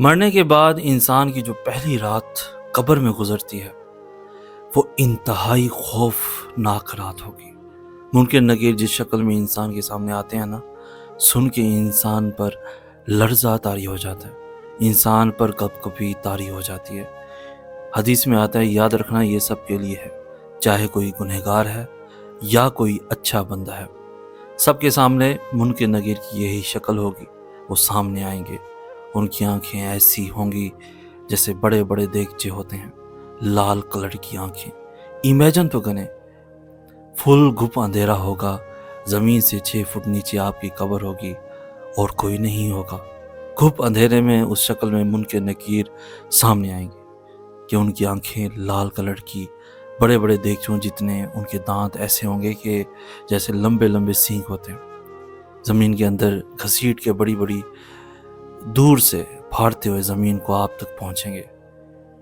مرنے کے بعد انسان کی جو پہلی رات قبر میں گزرتی ہے وہ انتہائی خوفناک رات ہوگی۔ منکر نکیر جس شکل میں انسان کے سامنے آتے ہیں نا، سن کے انسان پر لرزہ طاری ہو جاتا ہے، انسان پر کب کبھی طاری ہو جاتی ہے۔ حدیث میں آتا ہے یاد رکھنا یہ سب کے لیے ہے، چاہے کوئی گنہگار ہے یا کوئی اچھا بندہ ہے، سب کے سامنے منکر نکیر کی یہی شکل ہوگی۔ وہ سامنے آئیں گے، ان کی آنکھیں ایسی ہوں گی جیسے بڑے بڑے دیگچے ہوتے ہیں، لال کلر کی آنکھیں۔ امیجن تو کریں، فل گھپ اندھیرا ہوگا، زمین سے 6 فٹ نیچے آپ کی قبر ہوگی اور کوئی نہیں ہوگا۔ گھپ اندھیرے میں اس شکل میں منکر نکیر سامنے آئیں گے کہ ان کی آنکھیں لال کلر کی، بڑے بڑے دیگچوں جتنے، ان کے دانت ایسے ہوں گے کہ جیسے لمبے لمبے سینگ ہوتے ہیں، زمین کے اندر گھسیٹ کے بڑی بڑی دور سے پھاڑتے ہوئے زمین کو آپ تک پہنچیں گے۔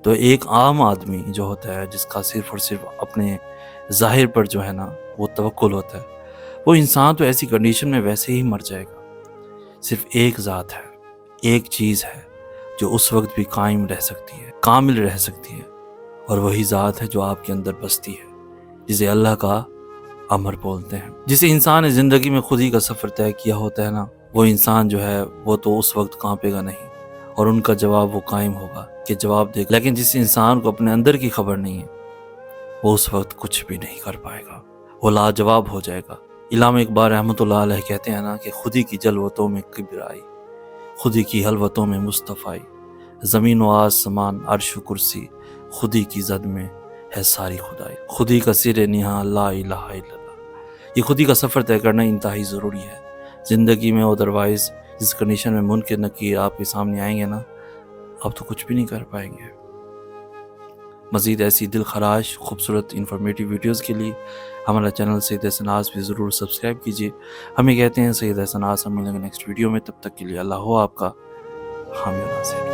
تو ایک عام آدمی جو ہوتا ہے، جس کا صرف اور صرف اپنے ظاہر پر جو ہے نا وہ توکل ہوتا ہے، وہ انسان تو ایسی کنڈیشن میں ویسے ہی مر جائے گا۔ صرف ایک ذات ہے، ایک چیز ہے جو اس وقت بھی قائم رہ سکتی ہے، کامل رہ سکتی ہے، اور وہی ذات ہے جو آپ کے اندر بستی ہے، جسے اللہ کا امر بولتے ہیں۔ جسے انسان نے زندگی میں خود ہی کا سفر طے کیا ہوتا ہے نا، وہ انسان جو ہے وہ تو اس وقت کانپے گا نہیں، اور ان کا جواب وہ قائم ہوگا کہ جواب دے گا۔ لیکن جس انسان کو اپنے اندر کی خبر نہیں ہے، وہ اس وقت کچھ بھی نہیں کر پائے گا، وہ لاجواب ہو جائے گا۔ علامہ اقبال رحمۃ اللہ علیہ کہتے ہیں نا کہ خودی کی جلوتوں میں کبر آئی، خودی کی حلوتوں میں مصطفی، زمین و آسمان عرش و کرسی، خودی کی زد میں ہے ساری خدائی، خودی کا سر نہاں لا الہ الا اللہ۔ یہ خودی کا سفر طے کرنا انتہائی ضروری ہے زندگی میں، ادروائز جس کنڈیشن میں منکر نکیر آپ کے سامنے آئیں گے نا، آپ تو کچھ بھی نہیں کر پائیں گے۔ مزید ایسی دل خراش خوبصورت انفارمیٹیو ویڈیوز کے لیے ہمارا چینل سید احسن آس بھی ضرور سبسکرائب کیجیے۔ ہمیں کہتے ہیں سید احسن آس، ہم ملیں گے نیکسٹ ویڈیو میں، تب تک کے لیے اللہ ہو آپ کا حامی و ناصر۔